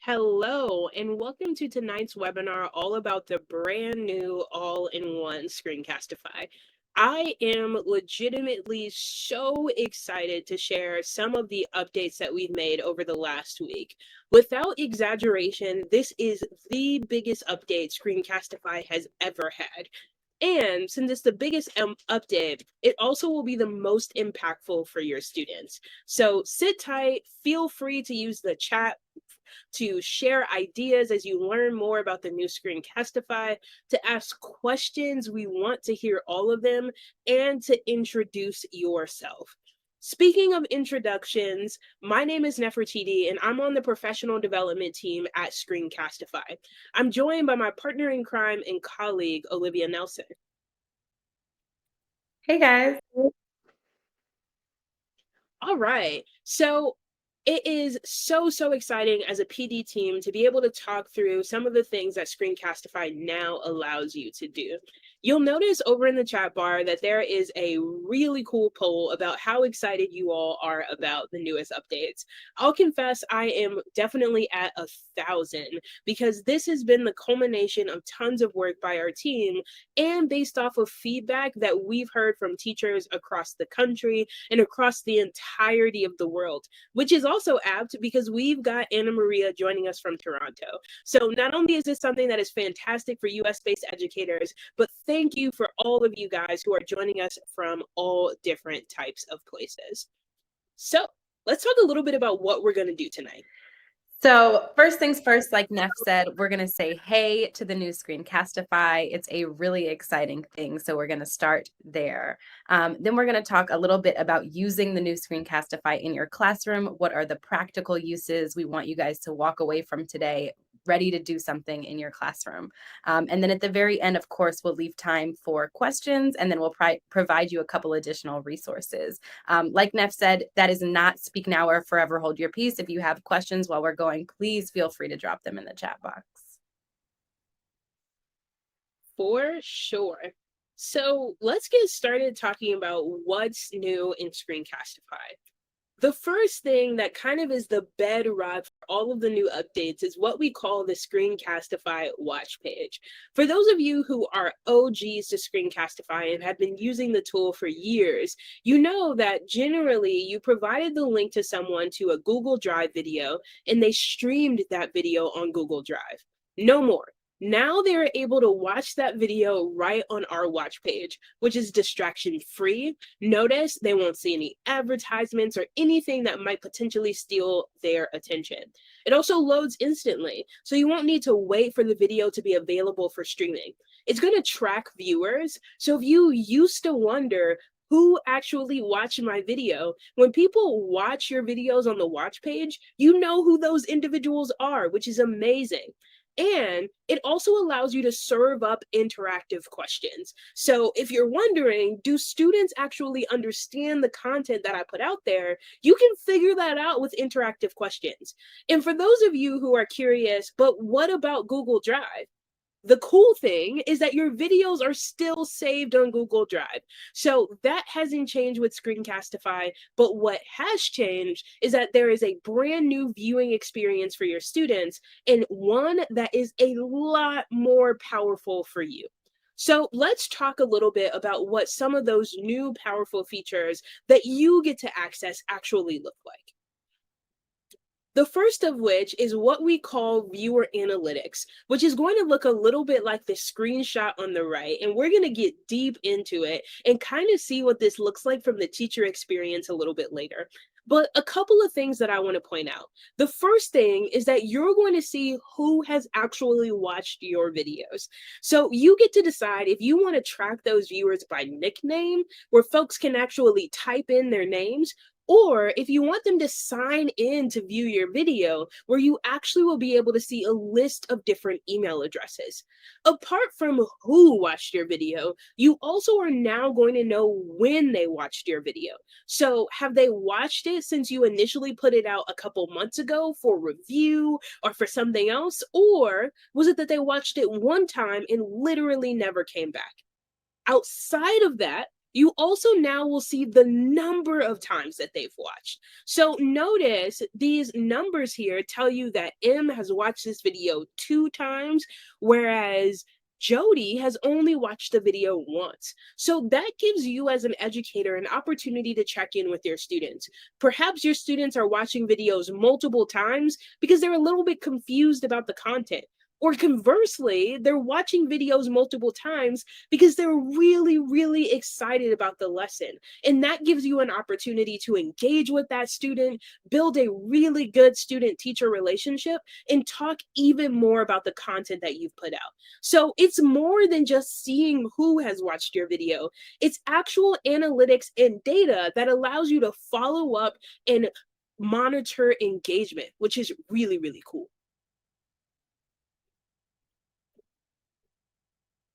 Hello, and welcome to tonight's webinar all about the brand new all-in-one Screencastify. I am legitimately so excited to share some of the updates that we've made over the last week. Without exaggeration, this is the biggest update Screencastify has ever had. And since it's the biggest update, it also will be the most impactful for your students. So sit tight, feel free to use the chat to share ideas as you learn more about the new Screencastify, to ask questions. We want to hear all of them, and to introduce yourself. Speaking of introductions, my name is Nefertiti, and I'm on the professional development team at Screencastify. I'm joined by my partner in crime and colleague, Olivia Nelson. Hey guys. All right. So it is so exciting as a PD team to be able to talk through some of the things that Screencastify now allows you to do. You'll notice over in the chat bar that there is a really cool poll about how excited you all are about the newest updates. I'll confess I am definitely at 1,000 because this has been the culmination of tons of work by our team and based off of feedback that we've heard from teachers across the country and across the entirety of the world, which is also apt because we've got Anna Maria joining us from Toronto. So not only is this something that is fantastic for US-based educators, but thank you for all of you guys who are joining us from all different types of places. So let's talk a little bit about what we're going to do tonight. So first things first, like Neff said, we're going to say hey to the new Screencastify. It's a really exciting thing. So we're going to start there. Then we're going to talk a little bit about using the new Screencastify in your classroom. What are the practical uses we want you guys to walk away from today ready to do something in your classroom. And then at the very end, of course, we'll leave time for questions, and then we'll provide you a couple additional resources. Like Neff said, that is not speak now or forever hold your peace. If you have questions while we're going, please feel free to drop them in the chat box. For sure. So let's get started talking about what's new in Screencastify. The first thing that kind of is the bedrock for all of the new updates is what we call the Screencastify watch page. For those of you who are OGs to Screencastify and have been using the tool for years, you know that generally you provided the link to someone to a Google Drive video and they streamed that video on Google Drive. No more. Now they're able to watch that video right on our watch page, which is distraction free. Notice they won't see any advertisements or anything that might potentially steal their attention. It also loads instantly, so you won't need to wait for the video to be available for streaming. It's going to track viewers, so if you used to wonder who actually watched my video, when people watch your videos on the watch page, you know who those individuals are, which is amazing. And it also allows you to serve up interactive questions. So if you're wondering, do students actually understand the content that I put out there? You can figure that out with interactive questions. And for those of you who are curious, but what about Google Drive? The cool thing is that your videos are still saved on Google Drive. So that hasn't changed with Screencastify, but what has changed is that there is a brand new viewing experience for your students and one that is a lot more powerful for you. So let's talk a little bit about what some of those new powerful features that you get to access actually look like. The first of which is what we call viewer analytics, which is going to look a little bit like the screenshot on the right. And we're going to get deep into it and kind of see what this looks like from the teacher experience a little bit later. But a couple of things that I want to point out. The first thing is that you're going to see who has actually watched your videos. So you get to decide if you want to track those viewers by nickname, where folks can actually type in their names, or if you want them to sign in to view your video, where you actually will be able to see a list of different email addresses. Apart from who watched your video, you also are now going to know when they watched your video. So have they watched it since you initially put it out a couple months ago for review or for something else? Or was it that they watched it one time and literally never came back? Outside of that, you also now will see the number of times that they've watched. So notice these numbers here tell you that M has watched this video 2 times, whereas Jody has only watched the video once. So that gives you as an educator an opportunity to check in with your students. Perhaps your students are watching videos multiple times because they're a little bit confused about the content. Or conversely, they're watching videos multiple times because they're really, really excited about the lesson. And that gives you an opportunity to engage with that student, build a really good student teacher relationship, and talk even more about the content that you've put out. So it's more than just seeing who has watched your video, it's actual analytics and data that allows you to follow up and monitor engagement, which is really, really cool.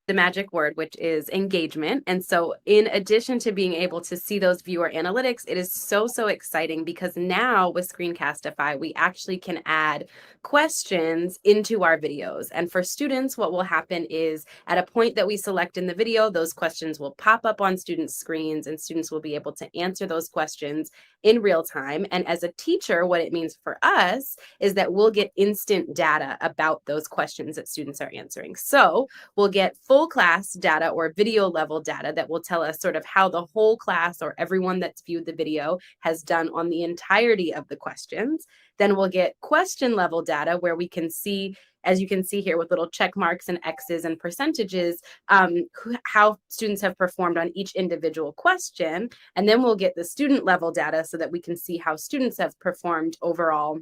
The magic word, which is engagement. And so, in addition to being able to see those viewer analytics, it is so, so exciting because now with Screencastify, we actually can add questions into our videos. And for students, what will happen is at a point that we select in the video, those questions will pop up on students' screens and students will be able to answer those questions in real time. And as a teacher, what it means for us is that we'll get instant data about those questions that students are answering. So, we'll get full class data or video level data that will tell us sort of how the whole class or everyone that's viewed the video has done on the entirety of the questions. Then we'll get question level data where we can see, as you can see here with little check marks and X's and percentages, how students have performed on each individual question. And then we'll get the student level data so that we can see how students have performed overall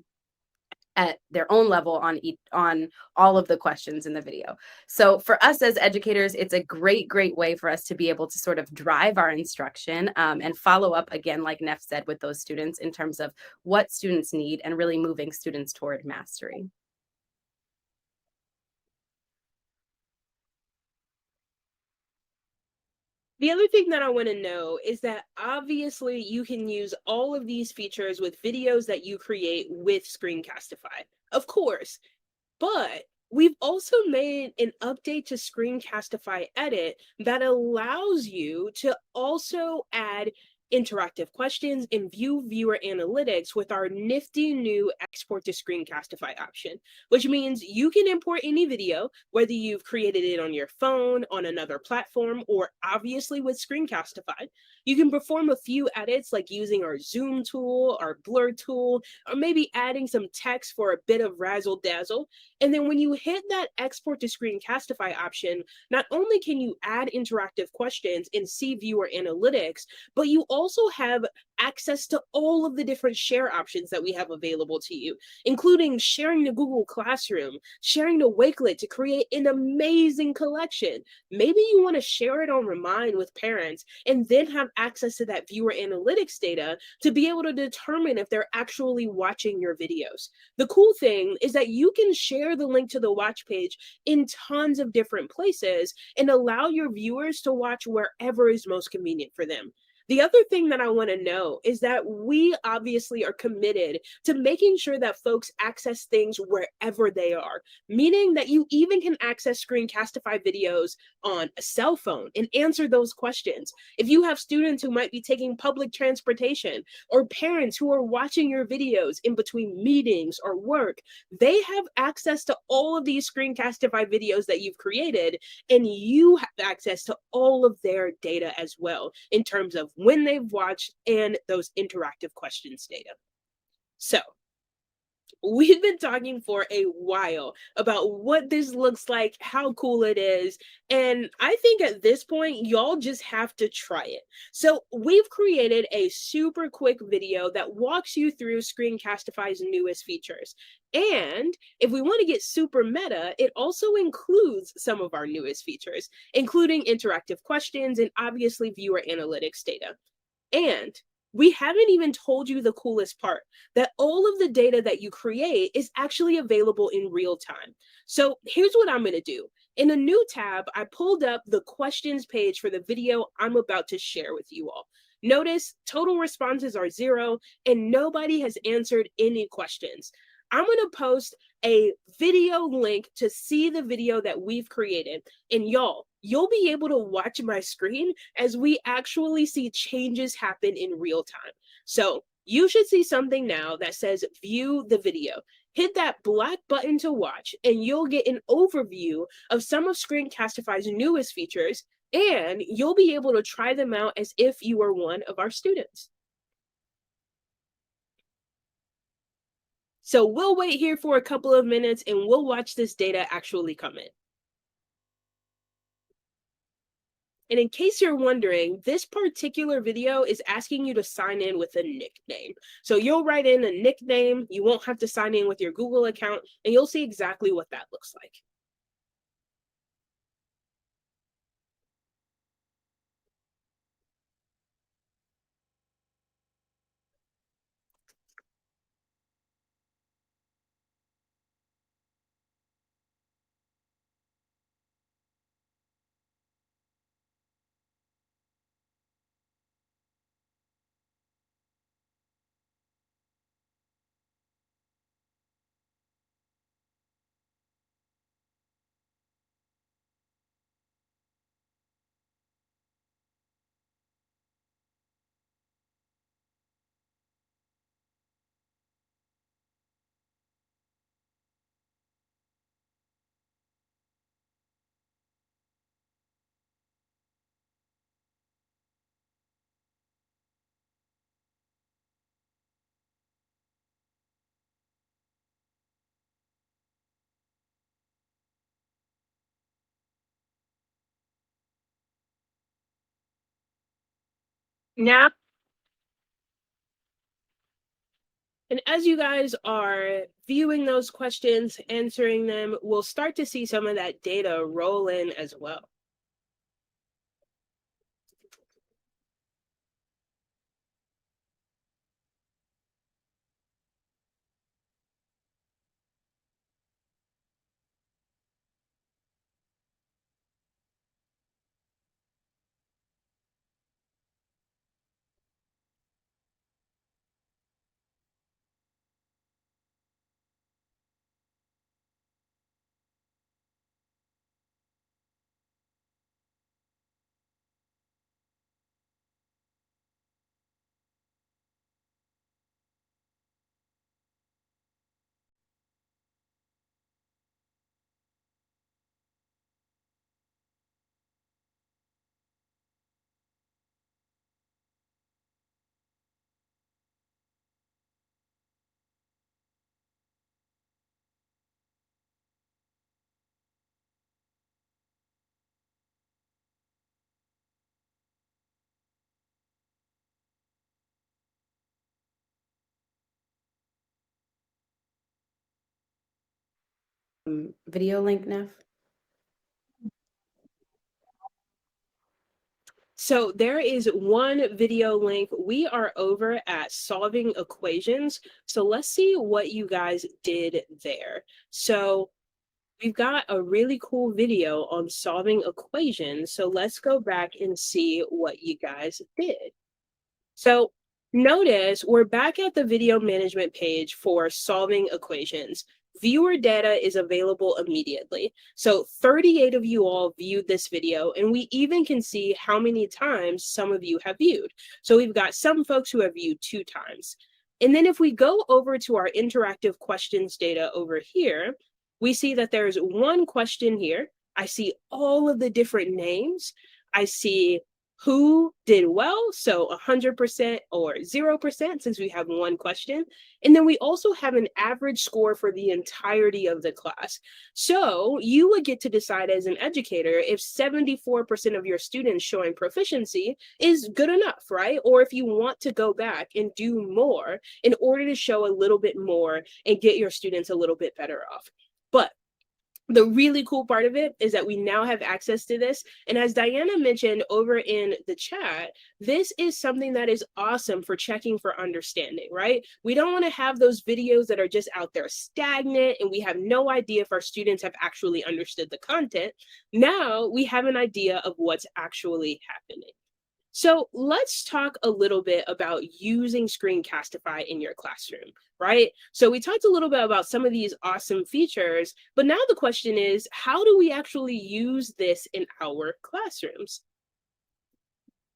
at their own level on all of the questions in the video. So for us as educators, it's a great way for us to be able to sort of drive our instruction and follow up again, like Neff said, with those students in terms of what students need and really moving students toward mastery. The other thing that I want to know is that obviously you can use all of these features with videos that you create with Screencastify. Of course, but we've also made an update to Screencastify Edit that allows you to also add interactive questions and view viewer analytics with our nifty new export to Screencastify option, which means you can import any video, whether you've created it on your phone, on another platform, or obviously with Screencastify. You can perform a few edits like using our zoom tool, our blur tool, or maybe adding some text for a bit of razzle dazzle. And then when you hit that export to Screencastify option, not only can you add interactive questions and see viewer analytics, but you also have access to all of the different share options that we have available to you, including sharing the Google Classroom, sharing the Wakelet to create an amazing collection. Maybe you want to share it on Remind with parents and then have access to that viewer analytics data to be able to determine if they're actually watching your videos. The cool thing is that you can share the link to the watch page in tons of different places and allow your viewers to watch wherever is most convenient for them. The other thing that I want to know is that we obviously are committed to making sure that folks access things wherever they are, meaning that you even can access Screencastify videos on a cell phone and answer those questions. If you have students who might be taking public transportation or parents who are watching your videos in between meetings or work, they have access to all of these Screencastify videos that you've created, and you have access to all of their data as well in terms of when they've watched and those interactive questions data. So we've been talking for a while about what this looks like, how cool it is, and I think at this point, y'all just have to try it. So we've created a super quick video that walks you through Screencastify's newest features. And if we want to get super meta, it also includes some of our newest features, including interactive questions and obviously viewer analytics data. And we haven't even told you the coolest part, that all of the data that you create is actually available in real time. So here's what I'm going to do. In a new tab, I pulled up the questions page for the video I'm about to share with you all. Notice total responses are 0 and nobody has answered any questions. I'm going to post a video link to see the video that we've created. And y'all, you'll be able to watch my screen as we actually see changes happen in real time. So you should see something now that says view the video. Hit that black button to watch, and you'll get an overview of some of Screencastify's newest features, and you'll be able to try them out as if you were one of our students. So we'll wait here for a couple of minutes and we'll watch this data actually come in. And in case you're wondering, this particular video is asking you to sign in with a nickname. So you'll write in a nickname, you won't have to sign in with your Google account, and you'll see exactly what that looks like. Now, and as you guys are viewing those questions, answering them, we'll start to see some of that data roll in as well. Video link, Neff? So there is one video link. We are over at solving equations. So let's see what you guys did there. So we've got a really cool video on solving equations. So let's go back and see what you guys did. So notice we're back at the video management page for solving equations. Viewer data is available immediately. So 38 of you all viewed this video, and we even can see how many times some of you have viewed. So we've got some folks who have viewed 2 times. And then if we go over to our interactive questions data over here, we see that there's one question here. I see all of the different names. I see who did well, so 100% or 0% since we have one question. And then we also have an average score for the entirety of the class. So you would get to decide as an educator if 74% of your students showing proficiency is good enough, right? Or if you want to go back and do more in order to show a little bit more and get your students a little bit better off. But the really cool part of it is that we now have access to this. And as Diana mentioned over in the chat, this is something that is awesome for checking for understanding, right? We don't want to have those videos that are just out there stagnant and we have no idea if our students have actually understood the content. Now we have an idea of what's actually happening. So let's talk a little bit about using Screencastify in your classroom, right? So we talked a little bit about some of these awesome features, but now the question is, how do we actually use this in our classrooms?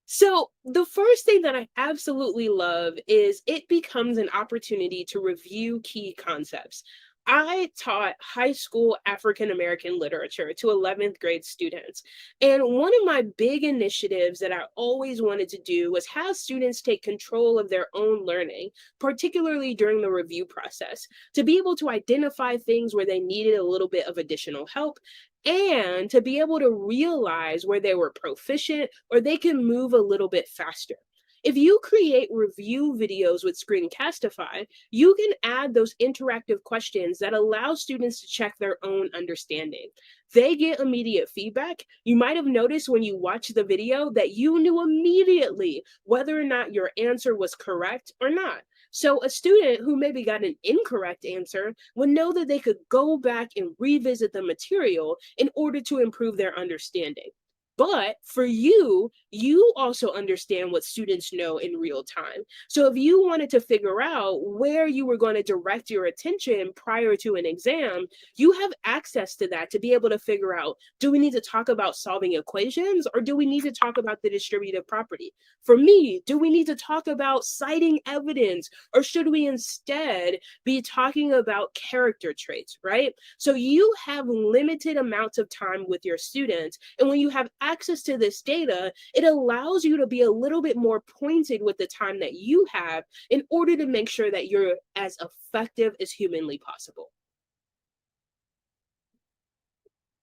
So, the first thing that I absolutely love is it becomes an opportunity to review key concepts. I taught high school African American literature to 11th grade students. And one of my big initiatives that I always wanted to do was have students take control of their own learning, particularly during the review process, to be able to identify things where they needed a little bit of additional help and to be able to realize where they were proficient or they can move a little bit faster. If you create review videos with Screencastify, you can add those interactive questions that allow students to check their own understanding. They get immediate feedback. You might have noticed when you watch the video that you knew immediately whether or not your answer was correct or not. So a student who maybe got an incorrect answer would know that they could go back and revisit the material in order to improve their understanding. But for you, you also understand what students know in real time. So if you wanted to figure out where you were going to direct your attention prior to an exam, you have access to that to be able to figure out, do we need to talk about solving equations or do we need to talk about the distributive property? For me, do we need to talk about citing evidence or should we instead be talking about character traits, right? So you have limited amounts of time with your students. And when you have access to this data, it allows you to be a little bit more pointed with the time that you have in order to make sure that you're as effective as humanly possible.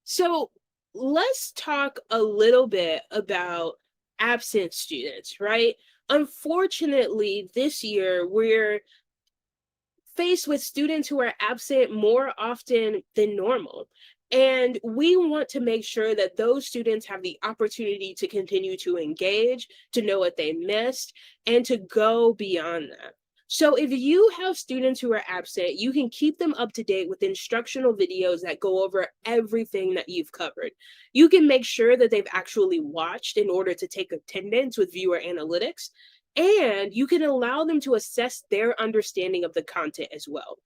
So let's talk a little bit about absent students, right? Unfortunately, this year we're faced with students who are absent more often than normal. And we want to make sure that those students have the opportunity to continue to engage, to know what they missed, and to go beyond that. So if you have students who are absent, you can keep them up to date with instructional videos that go over everything that you've covered. You can make sure that they've actually watched in order to take attendance with viewer analytics, and you can allow them to assess their understanding of the content as well.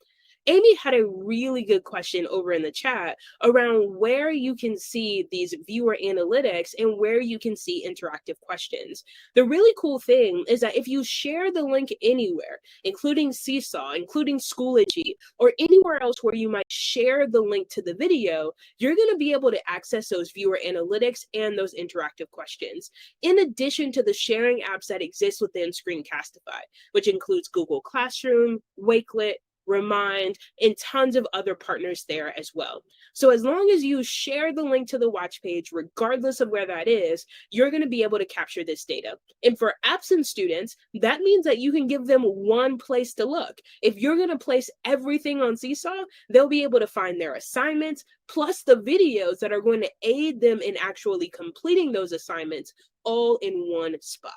Amy had a really good question over in the chat around where you can see these viewer analytics and where you can see interactive questions. The really cool thing is that if you share the link anywhere, including Seesaw, including Schoology, or anywhere else where you might share the link to the video, you're going to be able to access those viewer analytics and those interactive questions, in addition to the sharing apps that exist within Screencastify, which includes Google Classroom, Wakelet, Remind, and tons of other partners there as well. So as long as you share the link to the watch page, regardless of where that is, you're going to be able to capture this data. And for absent students, that means that you can give them one place to look. If you're going to place everything on Seesaw, they'll be able to find their assignments, plus the videos that are going to aid them in actually completing those assignments all in one spot.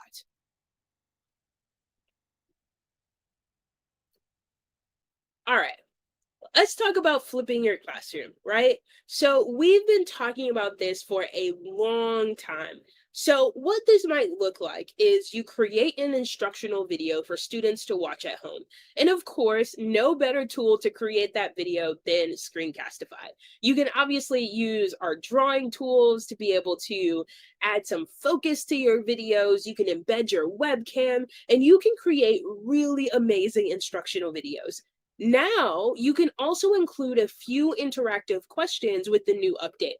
All right. Let's talk about flipping your classroom, right? So we've been talking about this for a long time. So what this might look like is you create an instructional video for students to watch at home. And of course, no better tool to create that video than Screencastify. You can obviously use our drawing tools to be able to add some focus to your videos. You can embed your webcam and you can create really amazing instructional videos. Now, you can also include a few interactive questions with the new update.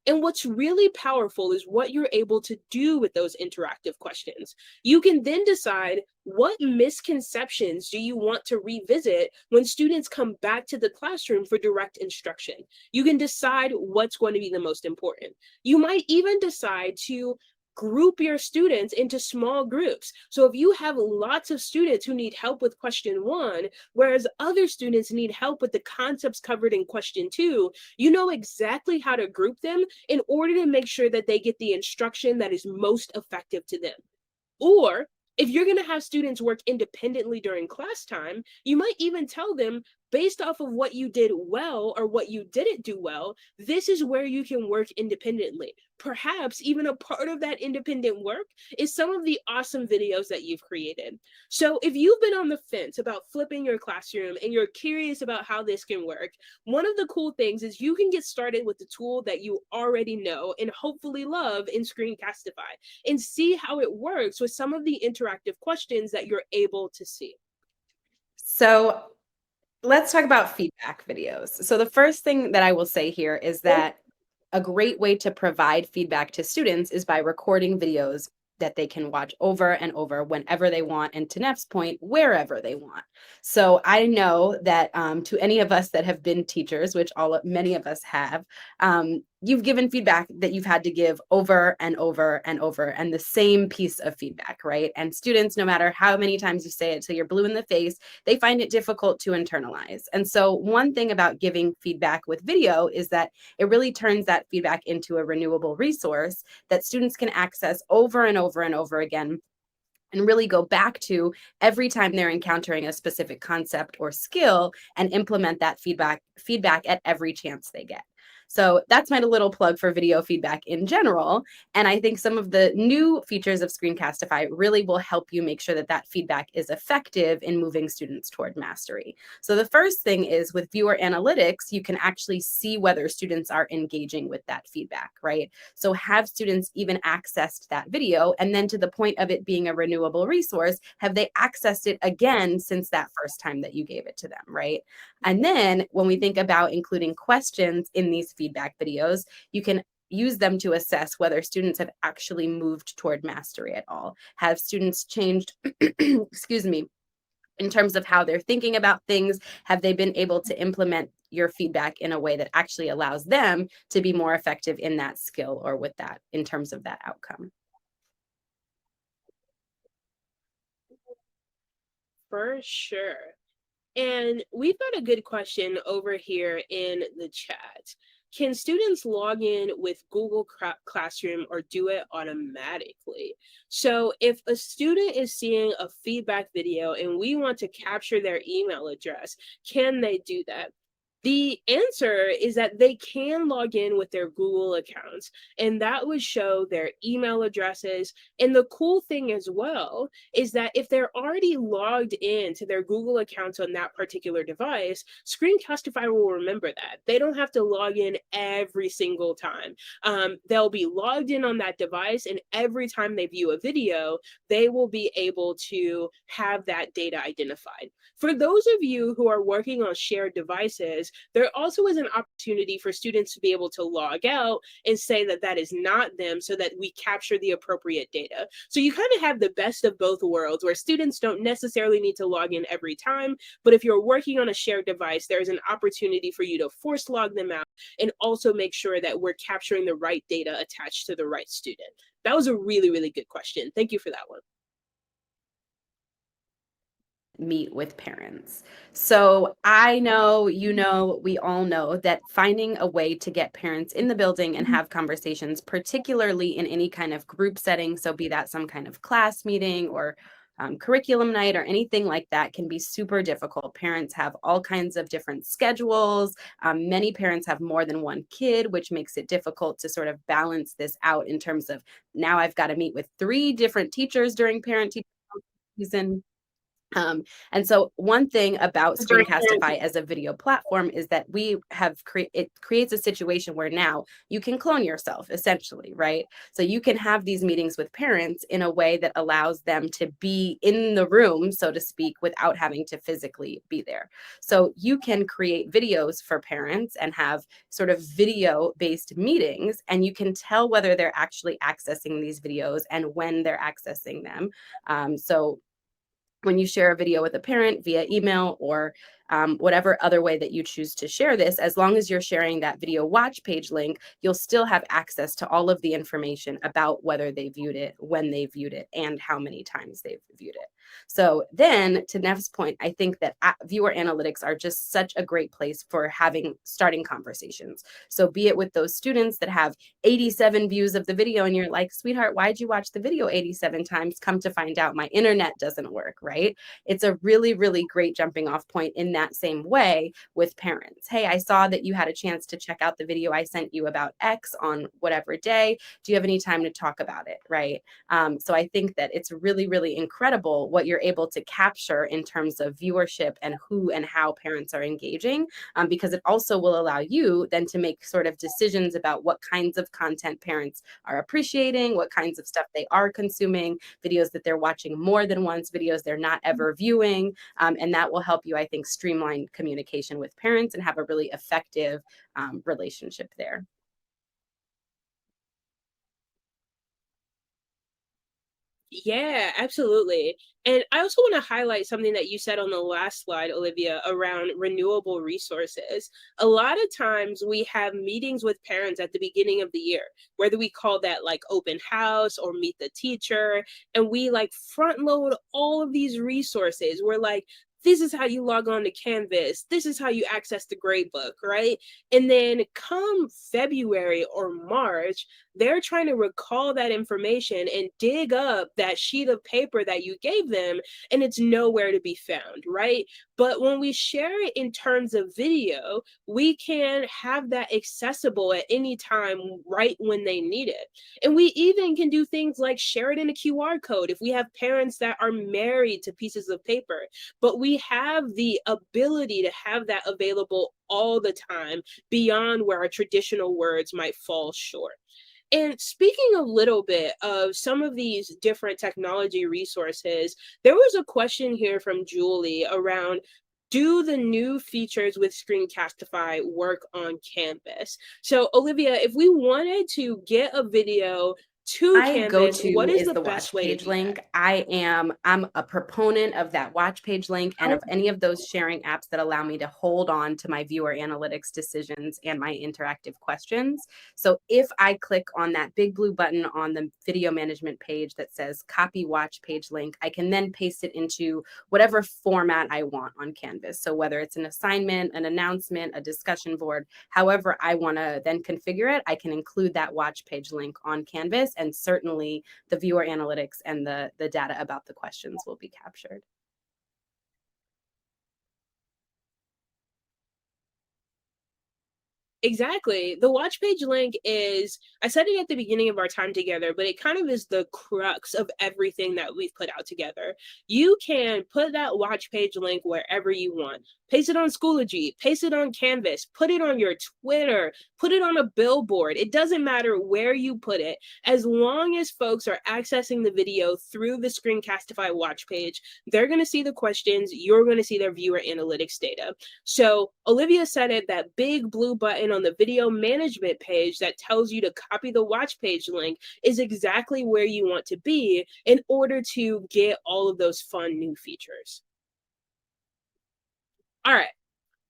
And what's really powerful is what you're able to do with those interactive questions. You can then decide what misconceptions do you want to revisit when students come back to the classroom for direct instruction. You can decide what's going to be the most important. You might even decide to group your students into small groups. So if you have lots of students who need help with question one, whereas other students need help with the concepts covered in question two, you know exactly how to group them in order to make sure that they get the instruction that is most effective to them. Or if you're going to have students work independently during class time, you might even tell them based off of what you did well or what you didn't do well, this is where you can work independently. Perhaps even a part of that independent work is some of the awesome videos that you've created. So if you've been on the fence about flipping your classroom and you're curious about how this can work, one of the cool things is you can get started with the tool that you already know and hopefully love in Screencastify and see how it works with some of the interactive questions that you're able to see. So let's talk about feedback videos. So the first thing that I will say here is that a great way to provide feedback to students is by recording videos that they can watch over and over whenever they want, and to Neff's point, wherever they want. So I know that to any of us that have been teachers, which many of us have, you've given feedback that you've had to give over and over and over, and the same piece of feedback, right? And students, no matter how many times you say it till you're blue in the face, they find it difficult to internalize. And so one thing about giving feedback with video is that it really turns that feedback into a renewable resource that students can access over and over and over again, and really go back to every time they're encountering a specific concept or skill, and implement that feedback at every chance they get. So that's my little plug for video feedback in general. And I think some of the new features of Screencastify really will help you make sure that that feedback is effective in moving students toward mastery. So the first thing is, with viewer analytics, you can actually see whether students are engaging with that feedback, right? So have students even accessed that video? And then, to the point of it being a renewable resource, have they accessed it again since that first time that you gave it to them, right? And then when we think about including questions in these feedback videos, you can use them to assess whether students have actually moved toward mastery at all. Have students changed, excuse me, in terms of how they're thinking about things? Have they been able to implement your feedback in a way that actually allows them to be more effective in that skill or with that, in terms of that outcome? For sure. And we've got a good question over here in the chat. Can students log in with Google Classroom or do it automatically? So if a student is seeing a feedback video and we want to capture their email address, can they do that? The answer is that they can log in with their Google accounts, and that would show their email addresses. And the cool thing as well is that if they're already logged in to their Google accounts on that particular device, Screencastify will remember that. They don't have to log in every single time. They'll be logged in on that device, and every time they view a video, they will be able to have that data identified. For those of you who are working on shared devices, there also is an opportunity for students to be able to log out and say that that is not them, so that we capture the appropriate data. So you kind of have the best of both worlds, where students don't necessarily need to log in every time, but if you're working on a shared device, there's an opportunity for you to force log them out and also make sure that we're capturing the right data attached to the right student. That was a really, really good question. Thank you for that one. Meet with parents. So I know, we all know that finding a way to get parents in the building and have conversations, particularly in any kind of group setting, so be that some kind of class meeting or curriculum night or anything like that, can be super difficult. Parents have all kinds of different schedules. Many parents have more than one kid, which makes it difficult to sort of balance this out in terms of, now I've got to meet with 3 different teachers during parent-teacher season. And so one thing about Screencastify as a video platform is that it creates a situation where now you can clone yourself, essentially, right? So you can have these meetings with parents in a way that allows them to be in the room, so to speak, without having to physically be there. So you can create videos for parents and have sort of video-based meetings, and you can tell whether they're actually accessing these videos and when they're accessing them. So when you share a video with a parent via email or whatever other way that you choose to share this, as long as you're sharing that video watch page link, you'll still have access to all of the information about whether they viewed it, when they viewed it, and how many times they've viewed it. So then, to Neff's point, I think that viewer analytics are just such a great place for starting conversations. So be it with those students that have 87 views of the video and you're like, sweetheart, why'd you watch the video 87 times? Come to find out my internet doesn't work, right? It's a really, really great jumping off point in that same way with parents. Hey, I saw that you had a chance to check out the video I sent you about X on whatever day. Do you have any time to talk about it? Right. So I think that it's really, really incredible what you're able to capture in terms of viewership and who and how parents are engaging, because it also will allow you then to make sort of decisions about what kinds of content parents are appreciating, what kinds of stuff they are consuming, videos that they're watching more than once, videos they're not ever viewing. And that will help you, I think, streamline communication with parents and have a really effective relationship there. Yeah, absolutely. And I also want to highlight something that you said on the last slide, Olivia, around renewable resources. A lot of times we have meetings with parents at the beginning of the year, whether we call that like open house or meet the teacher, and we like front load all of these resources. We're like, this is how you log on to Canvas. This is how you access the gradebook, right? And then come February or March, they're trying to recall that information and dig up that sheet of paper that you gave them, and it's nowhere to be found, right? But when we share it in terms of video, we can have that accessible at any time right when they need it. And we even can do things like share it in a QR code if we have parents that are married to pieces of paper. But we have the ability to have that available all the time beyond where our traditional words might fall short. And speaking a little bit of some of these different technology resources, there was a question here from Julie around, do the new features with Screencastify work on Canvas? So, Olivia, if we wanted to get a video to My Canvas, what go-to is is the the best watch way to page do that? link. I'm a proponent of that watch page link and of any of those sharing apps that allow me to hold on to my viewer analytics decisions and my interactive questions. So if I click on that big blue button on the video management page that says copy watch page link, I can then paste it into whatever format I want on Canvas. So whether it's an assignment, an announcement, a discussion board, however I want to then configure it, I can include that watch page link on Canvas, and certainly the viewer analytics and the data about the questions will be captured. Exactly. The watch page link is, I said it at the beginning of our time together, but it kind of is the crux of everything that we've put out together. You can put that watch page link wherever you want. Paste it on Schoology, paste it on Canvas, put it on your Twitter, put it on a billboard. It doesn't matter where you put it. As long as folks are accessing the video through the Screencastify watch page, they're going to see the questions, you're going to see their viewer analytics data. So Olivia said it, that big blue button on the video management page that tells you to copy the watch page link is exactly where you want to be in order to get all of those fun new features. All right.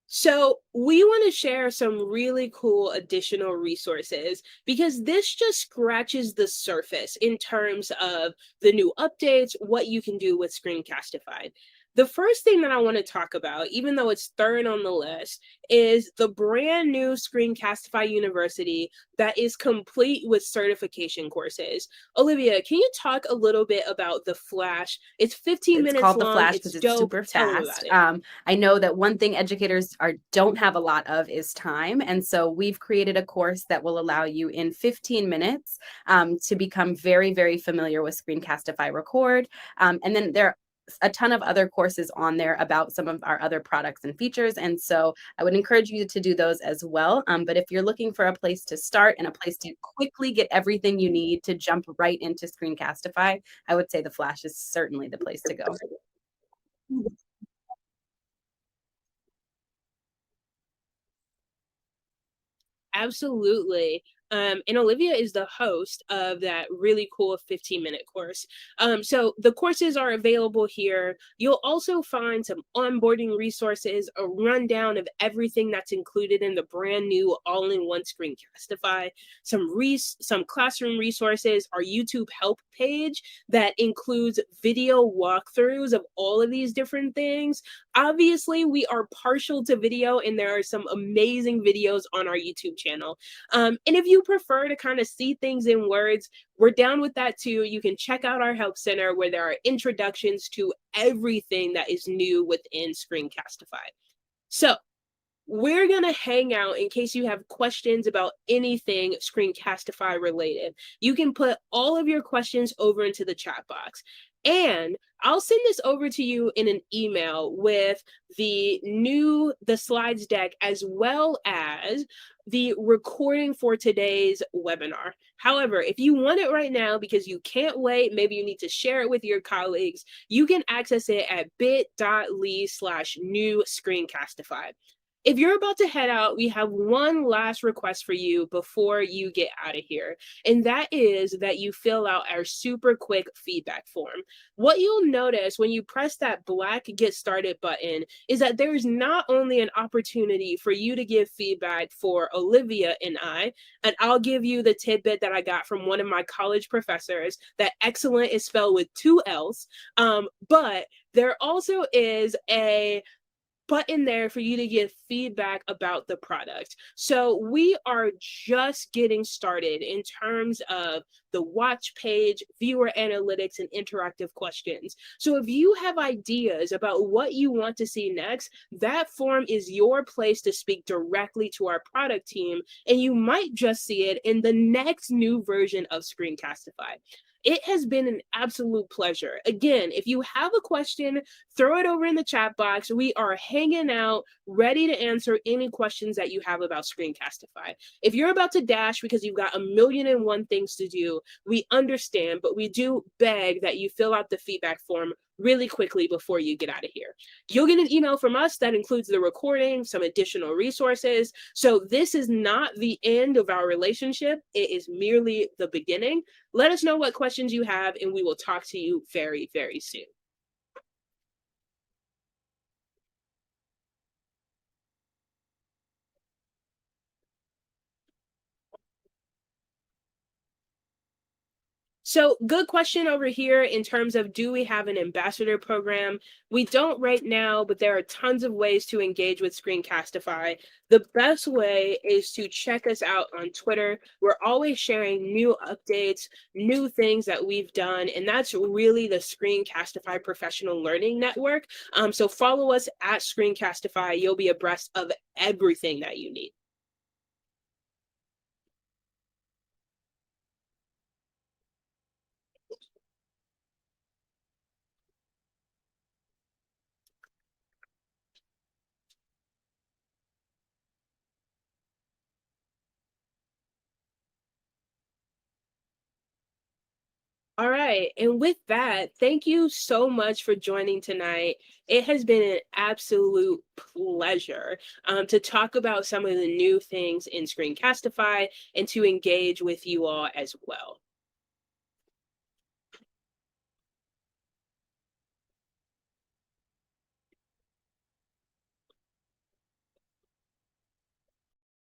So, we want to share some really cool additional resources because this just scratches the surface in terms of the new updates, what you can do with Screencastify. The first thing that I want to talk about, even though it's third on the list, is the brand new Screencastify University that is complete with certification courses. Olivia, can you talk a little bit about the Flash? It's 15 It's minutes called the long, Flash it's because it's dope. super Tell them fast. about it. I know that one thing educators don't have a lot of is time, and so we've created a course that will allow you in 15 minutes to become very, very familiar with Screencastify Record, and then there are a ton of other courses on there about some of our other products and features, and so I would encourage you to do those as well. But if you're looking for a place to start and a place to quickly get everything you need to jump right into Screencastify, I would say the Flash is certainly the place to go. Absolutely. And Olivia is the host of that really cool 15-minute course. So the courses are available here. You'll also find some onboarding resources, a rundown of everything that's included in the brand new all-in-one Screencastify, some classroom resources, our YouTube help page that includes video walkthroughs of all of these different things, Obviously, we are partial to video, and there are some amazing videos on our YouTube channel. And if you prefer to kind of see things in words, we're down with that too. You can check out our Help Center where there are introductions to everything that is new within Screencastify. So, we're going to hang out in case you have questions about anything Screencastify related. You can put all of your questions over into the chat box. And I'll send this over to you in an email with the slides deck, as well as the recording for today's webinar. However, if you want it right now because you can't wait, maybe you need to share it with your colleagues, you can access it at bit.ly/new Screencastify. If you're about to head out, we have one last request for you before you get out of here, and that is that you fill out our super quick feedback form. What you'll notice when you press that black Get Started button is that there's not only an opportunity for you to give feedback for Olivia and I'll give you the tidbit that I got from one of my college professors that excellent is spelled with 2 L's, but there also is a button there for you to give feedback about the product. So we are just getting started in terms of the watch page, viewer analytics, and interactive questions. So if you have ideas about what you want to see next, that form is your place to speak directly to our product team, and you might just see it in the next new version of Screencastify. It has been an absolute pleasure. Again, if you have a question, throw it over in the chat box. We are hanging out, ready to answer any questions that you have about Screencastify. If you're about to dash because you've got 1,000,001 things to do, we understand, but we do beg that you fill out the feedback form really quickly before you get out of here. You'll get an email from us that includes the recording, some additional resources. So this is not the end of our relationship. It is merely the beginning. Let us know what questions you have, and we will talk to you very, very soon. So, good question over here in terms of, do we have an ambassador program? We don't right now, but there are tons of ways to engage with Screencastify. The best way is to check us out on Twitter. We're always sharing new updates, new things that we've done, and that's really the Screencastify Professional Learning Network. So follow us at Screencastify. You'll be abreast of everything that you need. All right. And with that, thank you so much for joining tonight. It has been an absolute pleasure to talk about some of the new things in Screencastify and to engage with you all as well.